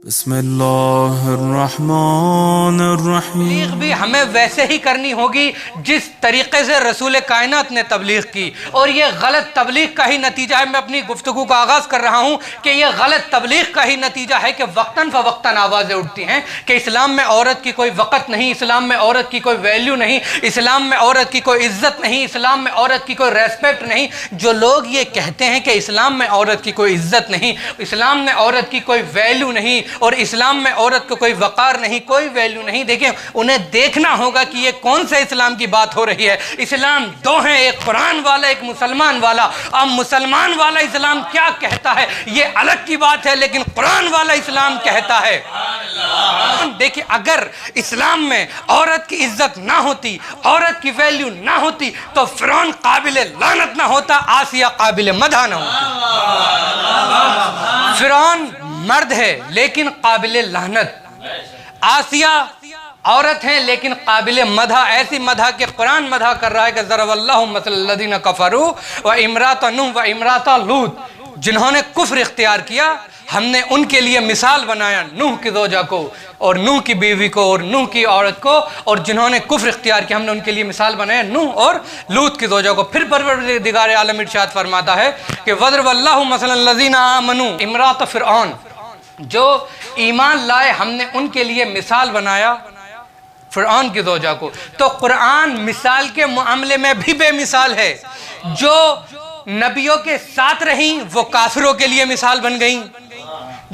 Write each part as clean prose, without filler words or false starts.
बिस्मिल्लाहिर्रहमानिर्रहीम। तबलीग भी हमें वैसे ही करनी होगी जिस तरीके से रसूल कायनात ने तबलीग की। और ये गलत तबलीग का ही नतीजा है। मैं अपनी गुफ्तगू का आगाज़ कर रहा हूँ कि ये गलत तबलीग का ही नतीजा है कि वक्तन फ़वक्तन आवाज़ें उठती हैं कि इस्लाम में औरत की कोई वक़्त नहीं, इस्लाम में औरत की कोई वैल्यू नहीं, इस्लाम में औरत की कोई इज़्ज़त नहीं, इस्लाम में औरत की कोई रेस्पेक्ट नहीं। जो लोग ये कहते हैं कि इस्लाम में औरत की कोई इज़्ज़त नहीं, इस्लाम में औरत की कोई वैल्यू नहीं और इस्लाम में औरत को कोई वक़ार नहीं, कोई वैल्यू नहीं, देखिए उन्हें देखना होगा कि ये कौन से इस्लाम की बात हो रही है। इस्लाम दो हैं, एक कुरान वाला, एक मुसलमान वाला। अब मुसलमान वाला इस्लाम क्या कहता है ये अलग की बात है, लेकिन कुरान वाला इस्लाम कहता है। देखिए अगर इस्लाम में औरत की इज्जत ना होती, औरत की वैल्यू ना होती, तो फिरौन काबिल लानत ना होता, आसिया काबिल मदह ना होती। फिरौन मर्द है लेकिन काबिल लानत, आसिया औरत है लेकिन काबिल मदह। ऐसी मदह के कुरान मदह कर रहा है कि ज़रबल्लाहु मसलल लज़ीना कफ़रू व इमरात नूह व इमरात लूत, जिन्होंने कुफ्र इख्तियार किया हमने उनके लिए मिसाल बनाया नूह की ज़ौजा को और नूह की बीवी को और नूह की औरत को, और जिन्होंने कुफ्र इख्तियार किया हमने उनके लिए मिसाल बनाया नूह और लूत की ज़ौजा को। फिर परवरदिगार आलम इरशाद फरमाता है कि वज़रबल्लाहु मसलल लज़ीना आमनू इमरात फ़िरऔन, जो ईमान लाए हमने उनके लिए मिसाल बनाया फ़िरऔन की ज़ौजा को। तो कुरान मिसाल के मामले में भी बेमिसाल है। जो नबियों के साथ रहीं वो काफिरों के लिए मिसाल बन गई,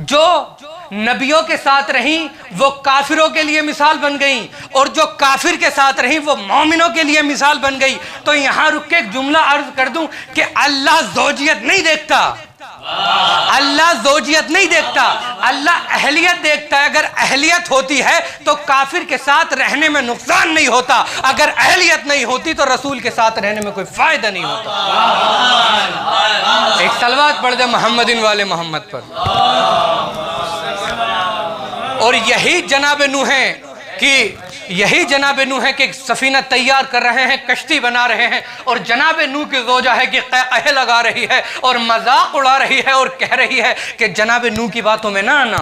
जो नबियों के साथ रहीं वो काफिरों के लिए मिसाल बन गई, और जो काफिर के साथ रहीं वो मोमिनों के लिए मिसाल बन गई। तो यहाँ रुक के एक जुमला अर्ज कर दूं कि अल्लाह ज़ौजियत नहीं देखता, अल्लाह ज़ौजियत नहीं देखता, अल्लाह अहलियत देखता है। अगर अहलियत होती है तो काफिर के साथ रहने में नुकसान नहीं होता, अगर अहलियत नहीं होती तो रसूल के साथ रहने में कोई फायदा नहीं होता। एक सलवात पढ़ दे मोहम्मदिन वाले मोहम्मद पर। और यही जनाब नूह है कि यही जनाब नूह है कि सफीना तैयार कर रहे हैं, कश्ती बना रहे हैं, और जनाब नूह की ज़ौजा है कि क़ह लगा रही है और मजाक उड़ा रही है और कह रही है कि जनाब नूह की बातों में ना आना।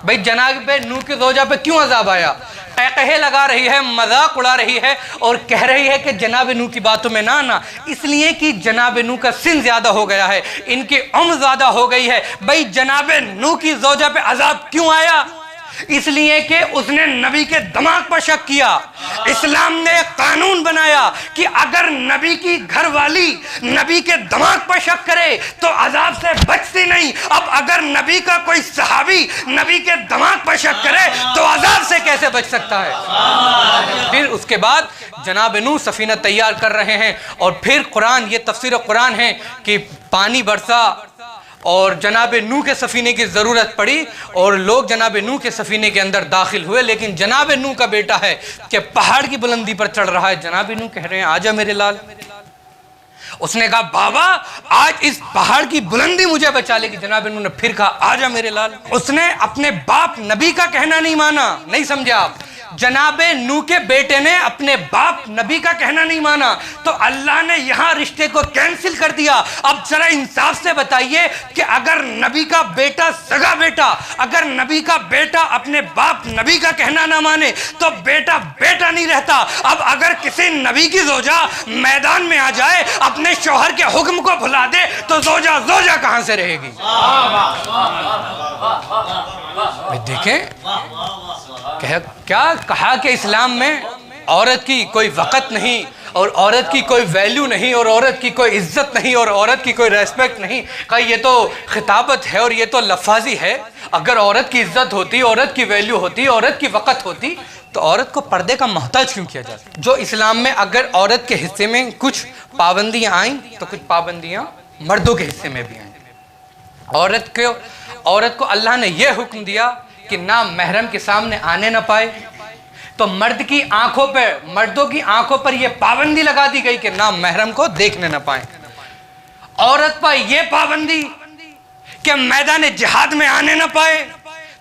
भाई जनाब नूह की ज़ौजा पे क्यों अज़ाब आया? क़ह लगा रही है, मजाक उड़ा रही है और कह रही है कि जनाब नूह की बातों में ना आना, इसलिए कि जनाब नूह का सिन ज़्यादा हो गया है, इनकी उम्र ज़्यादा हो गई है। भाई जनाब नूह की ज़ौजा पे अज़ाब क्यों आया? इसलिए कि उसने नबी के दिमाग पर शक किया। इस्लाम ने एक कानून बनाया कि अगर नबी की घरवाली नबी के दिमाग पर शक करे तो अजाब से बचती नहीं। अब अगर नबी का कोई सहाबी नबी के दिमाग पर शक करे तो अजाब से कैसे बच सकता है? फिर उसके बाद जनाब नूह सफीना तैयार कर रहे हैं, और फिर कुरान, ये तफसीर कुरान है कि पानी बरसा और जनाब नूह के सफ़ीने की ज़रूरत पड़ी और लोग जनाब नूह के सफ़ीने के अंदर दाखिल हुए। लेकिन जनाब नूह का बेटा है कि पहाड़ की बुलंदी पर चढ़ रहा है, जनाब नूह कह रहे हैं आजा मेरे लाल। उसने कहा बाबा आज इस पहाड़ की बुलंदी मुझे बचा लेगी। जनाब नूह ने फिर कहा आजा मेरे लाल। उसने अपने बाप नबी का कहना नहीं माना, नहीं समझे आप? जनाब नूह के बेटे ने अपने बाप नबी का कहना नहीं माना, तो अल्लाह ने यहाँ रिश्ते को कैंसिल कर दिया। अब जरा इंसाफ से बताइए कि अगर नबी का बेटा, सगा बेटा, अगर नबी का बेटा अपने बाप नबी का कहना ना माने तो बेटा बेटा नहीं रहता। अब अगर किसी नबी की ज़ौजा मैदान में आ जाए, अपने शौहर के हुक्म को भुला दे, तो ज़ौजा ज़ौजा कहाँ से रहेगी? देखें क्या कहा कि इस्लाम में औरत की कोई वक़्त नहीं और औरत की कोई वैल्यू नहीं और औरत की कोई इज्जत नहीं और औरत की कोई रेस्पेक्ट नहीं। कहा ये तो खिताबत है और ये तो लफाजी है। अगर औरत की इज्जत होती, औरत की वैल्यू होती, औरत की वक़्त होती, तो औरत को पर्दे का मोहताज क्यों किया जाता? जो इस्लाम में अगर औरत के हिस्से में कुछ पाबंदियाँ आईं तो कुछ पाबंदियाँ मर्दों के हिस्से में भी आईं। औरत को अल्लाह ने यह हुक्म दिया कि ना महरम के सामने आने ना पाए, तो मर्द की आंखों पर, मर्दों की आंखों पर यह पाबंदी लगा दी गई कि ना महरम को देखने ना पाए। औरत पर यह पाबंदी कि मैदान जिहाद में आने ना पाए,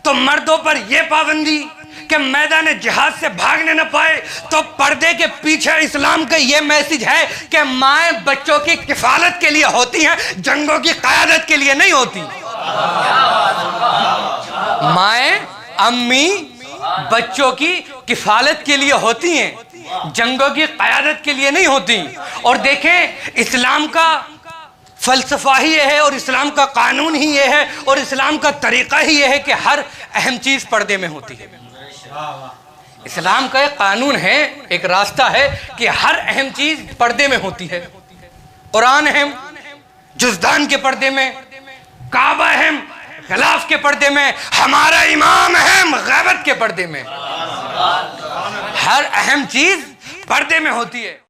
तो मर्दों पर यह पाबंदी कि मैदान जिहाद से भागने न पाए। तो पर्दे के पीछे इस्लाम का यह मैसेज है कि माएँ बच्चों की किफालत के लिए होती हैं, जंगों की क़यादत के लिए नहीं होती। माएँ अम्मी बच्चों की किफालत के लिए होती हैं, जंगों की क़यादत के लिए नहीं होती। और देखें, इस्लाम का फ़लसफ़ा ही ये है और इस्लाम का कानून ही ये है और इस्लाम का तरीक़ा ही ये है कि हर अहम चीज़ पर्दे में होती है। इस्लाम का एक कानून है, एक रास्ता है कि हर अहम चीज़ पर्दे में होती है। कुरान अहम, जुज़दान के पर्दे में, काबा अहम, गिलाफ के पर्दे में, हमारा इमाम अहम, गैबत के पर्दे में। हर अहम चीज़ पर्दे में होती है।